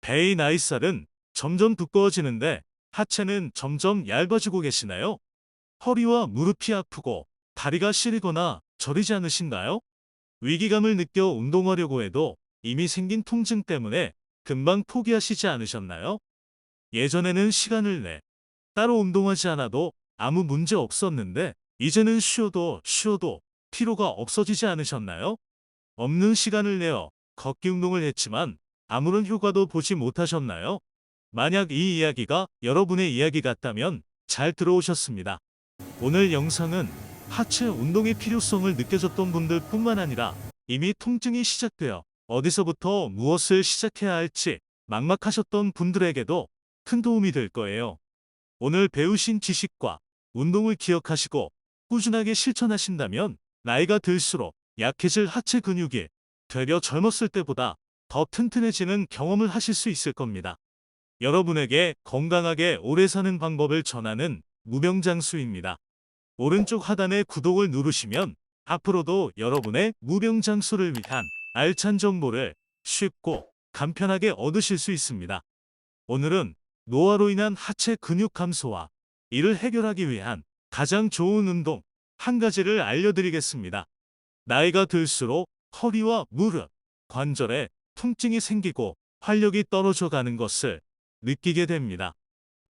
배의 나이살은 점점 두꺼워지는데 하체는 점점 얇아지고 계시나요? 허리와 무릎이 아프고 다리가 시리거나 저리지 않으신가요? 위기감을 느껴 운동하려고 해도 이미 생긴 통증 때문에 금방 포기하시지 않으셨나요? 예전에는 시간을 내 따로 운동하지 않아도 아무 문제 없었는데 이제는 쉬어도 피로가 없어지지 않으셨나요? 없는 시간을 내어 걷기 운동을 했지만 아무런 효과도 보지 못하셨나요? 만약 이 이야기가 여러분의 이야기 같다면 잘 들어오셨습니다. 오늘 영상은 하체 운동의 필요성을 느껴졌던 분들뿐만 아니라 이미 통증이 시작되어 어디서부터 무엇을 시작해야 할지 막막하셨던 분들에게도 큰 도움이 될 거예요. 오늘 배우신 지식과 운동을 기억하시고 꾸준하게 실천하신다면 나이가 들수록 약해질 하체 근육이 되려 젊었을 때보다 더 튼튼해지는 경험을 하실 수 있을 겁니다. 여러분에게 건강하게 오래 사는 방법을 전하는 무병장수입니다. 오른쪽 하단의 구독을 누르시면 앞으로도 여러분의 무병장수를 위한 알찬 정보를 쉽고 간편하게 얻으실 수 있습니다. 오늘은 노화로 인한 하체 근육 감소와 이를 해결하기 위한 가장 좋은 운동 한 가지를 알려드리겠습니다. 나이가 들수록 허리와 무릎, 관절에 통증이 생기고 활력이 떨어져 가는 것을 느끼게 됩니다.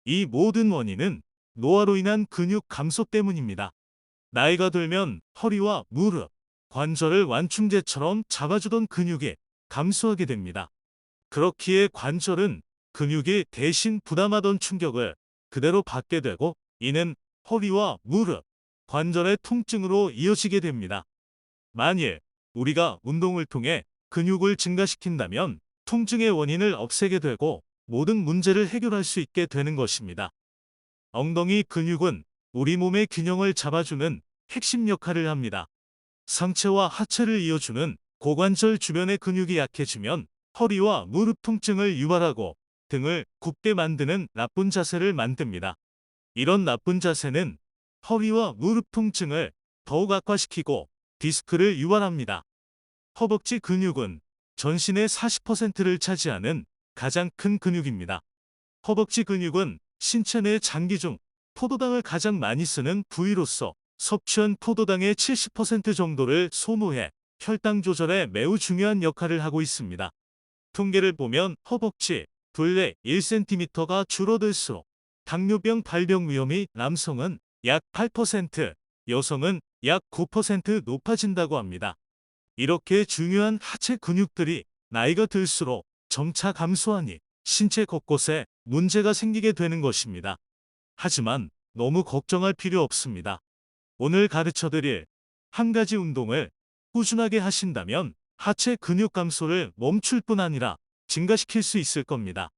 이 모든 원인은 노화로 인한 근육 감소 때문입니다. 나이가 들면 허리와 무릎, 관절을 완충제처럼 잡아주던 근육이 감소하게 됩니다. 그렇기에 관절은 근육이 대신 부담하던 충격을 그대로 받게 되고 이는 허리와 무릎, 관절의 통증으로 이어지게 됩니다. 만일 우리가 운동을 통해 근육을 증가시킨다면 통증의 원인을 없애게 되고 모든 문제를 해결할 수 있게 되는 것입니다. 엉덩이 근육은 우리 몸의 균형을 잡아주는 핵심 역할을 합니다. 상체와 하체를 이어주는 고관절 주변의 근육이 약해지면 허리와 무릎 통증을 유발하고 등을 굽게 만드는 나쁜 자세를 만듭니다. 이런 나쁜 자세는 허리와 무릎 통증을 더욱 악화시키고 디스크를 유발합니다. 허벅지 근육은 전신의 40%를 차지하는 가장 큰 근육입니다. 허벅지 근육은 신체 내 장기 중 포도당을 가장 많이 쓰는 부위로서 섭취한 포도당의 70% 정도를 소모해 혈당 조절에 매우 중요한 역할을 하고 있습니다. 통계를 보면 허벅지 둘레 1cm가 줄어들수록 당뇨병 발병 위험이 남성은 약 8%, 여성은 약 9% 높아진다고 합니다. 이렇게 중요한 하체 근육들이 나이가 들수록 점차 감소하니 신체 곳곳에 문제가 생기게 되는 것입니다. 하지만 너무 걱정할 필요 없습니다. 오늘 가르쳐드릴 한 가지 운동을 꾸준하게 하신다면 하체 근육 감소를 멈출 뿐 아니라 증가시킬 수 있을 겁니다.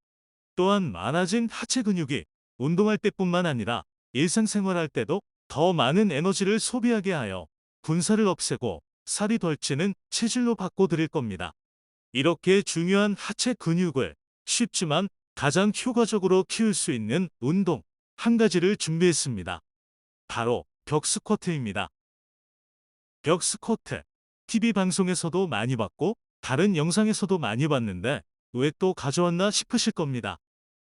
또한 많아진 하체 근육이 운동할 때뿐만 아니라 일상생활할 때도 더 많은 에너지를 소비하게 하여 분살을 없애고 살이 덜 찌는 체질로 바꿔드릴 겁니다. 이렇게 중요한 하체 근육을 쉽지만 가장 효과적으로 키울 수 있는 운동 한 가지를 준비했습니다. 바로 벽 스쿼트입니다. 벽 스쿼트, TV 방송에서도 많이 봤고 다른 영상에서도 많이 봤는데 왜 또 가져왔나 싶으실 겁니다.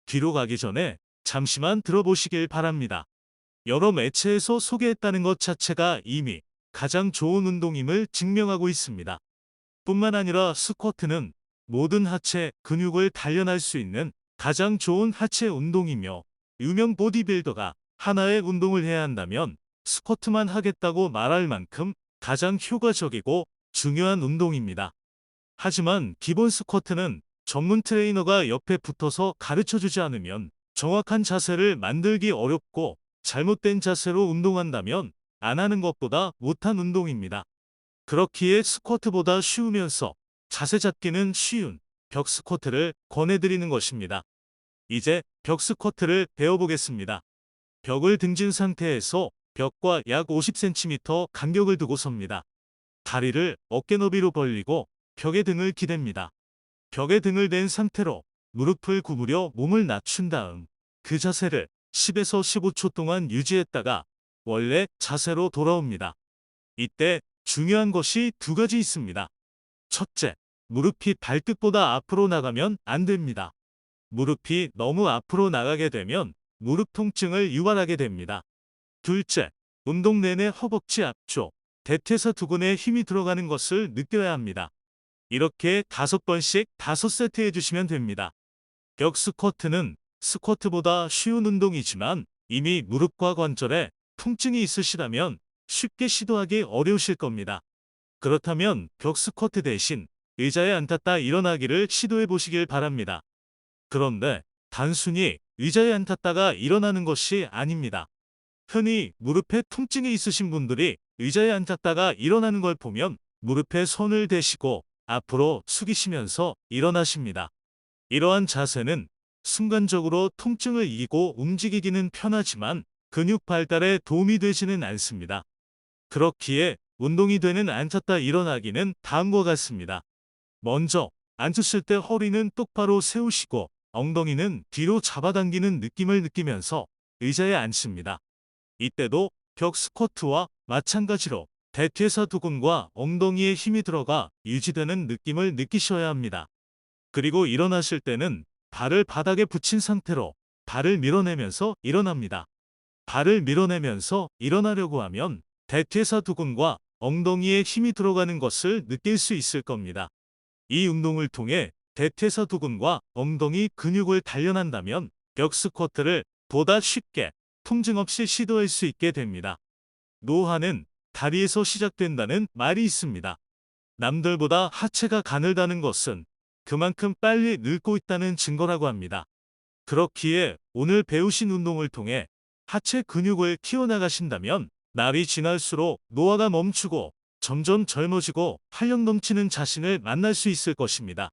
뒤로 가기 전에 잠시만 들어보시길 바랍니다. 여러 매체에서 소개했다는 것 자체가 이미 가장 좋은 운동임을 증명하고 있습니다. 뿐만 아니라 스쿼트는 모든 하체 근육을 단련할 수 있는 가장 좋은 하체 운동이며 유명 보디빌더가 하나의 운동을 해야 한다면 스쿼트만 하겠다고 말할 만큼 가장 효과적이고 중요한 운동입니다. 하지만 기본 스쿼트는 전문 트레이너가 옆에 붙어서 가르쳐주지 않으면 정확한 자세를 만들기 어렵고 잘못된 자세로 운동한다면 안 하는 것보다 못한 운동입니다. 그렇기에 스쿼트보다 쉬우면서 자세 잡기는 쉬운 벽 스쿼트를 권해드리는 것입니다. 이제 벽 스쿼트를 배워보겠습니다. 벽을 등진 상태에서 벽과 약 50cm 간격을 두고 섭니다. 다리를 어깨 너비로 벌리고 벽에 등을 기댑니다. 벽에 등을 댄 상태로 무릎을 구부려 몸을 낮춘 다음 그 자세를 10에서 15초 동안 유지했다가 원래 자세로 돌아옵니다. 이때 중요한 것이 두 가지 있습니다. 첫째, 무릎이 발끝보다 앞으로 나가면 안 됩니다. 무릎이 너무 앞으로 나가게 되면 무릎 통증을 유발하게 됩니다. 둘째, 운동 내내 허벅지 앞쪽, 대퇴사두근에 힘이 들어가는 것을 느껴야 합니다. 이렇게 5번씩 5세트 해주시면 됩니다. 벽 스쿼트는 스쿼트보다 쉬운 운동이지만 이미 무릎과 관절에 통증이 있으시다면 쉽게 시도하기 어려우실 겁니다. 그렇다면 벽 스쿼트 대신 의자에 앉았다 일어나기를 시도해 보시길 바랍니다. 그런데 단순히 의자에 앉았다가 일어나는 것이 아닙니다. 흔히 무릎에 통증이 있으신 분들이 의자에 앉았다가 일어나는 걸 보면 무릎에 손을 대시고 앞으로 숙이시면서 일어나십니다. 이러한 자세는 순간적으로 통증을 이기고 움직이기는 편하지만 근육 발달에 도움이 되지는 않습니다. 그렇기에 운동이 되는 앉았다 일어나기는 다음과 같습니다. 먼저 앉으실 때 허리는 똑바로 세우시고 엉덩이는 뒤로 잡아당기는 느낌을 느끼면서 의자에 앉습니다. 이때도 벽 스쿼트와 마찬가지로 대퇴사두근과 엉덩이에 힘이 들어가 유지되는 느낌을 느끼셔야 합니다. 그리고 일어나실 때는 발을 바닥에 붙인 상태로 발을 밀어내면서 일어납니다. 발을 밀어내면서 일어나려고 하면 대퇴사두근과 엉덩이에 힘이 들어가는 것을 느낄 수 있을 겁니다. 이 운동을 통해 대퇴사두근과 엉덩이 근육을 단련한다면 벽 스쿼트를 보다 쉽게 통증 없이 시도할 수 있게 됩니다. 노화는 다리에서 시작된다는 말이 있습니다. 남들보다 하체가 가늘다는 것은 그만큼 빨리 늙고 있다는 증거라고 합니다. 그렇기에 오늘 배우신 운동을 통해 하체 근육을 키워나가신다면 날이 지날수록 노화가 멈추고 점점 젊어지고 활력 넘치는 자신을 만날 수 있을 것입니다.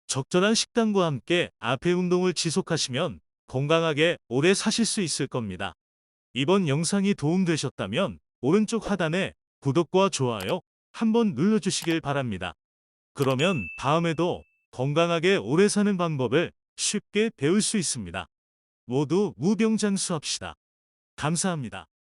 적절한 식단과 함께 앞에 운동을 지속하시면 건강하게 오래 사실 수 있을 겁니다. 이번 영상이 도움되셨다면 오른쪽 하단에 구독과 좋아요 한번 눌러주시길 바랍니다. 그러면 다음에도 건강하게 오래 사는 방법을 쉽게 배울 수 있습니다. 모두 무병장수합시다. 감사합니다.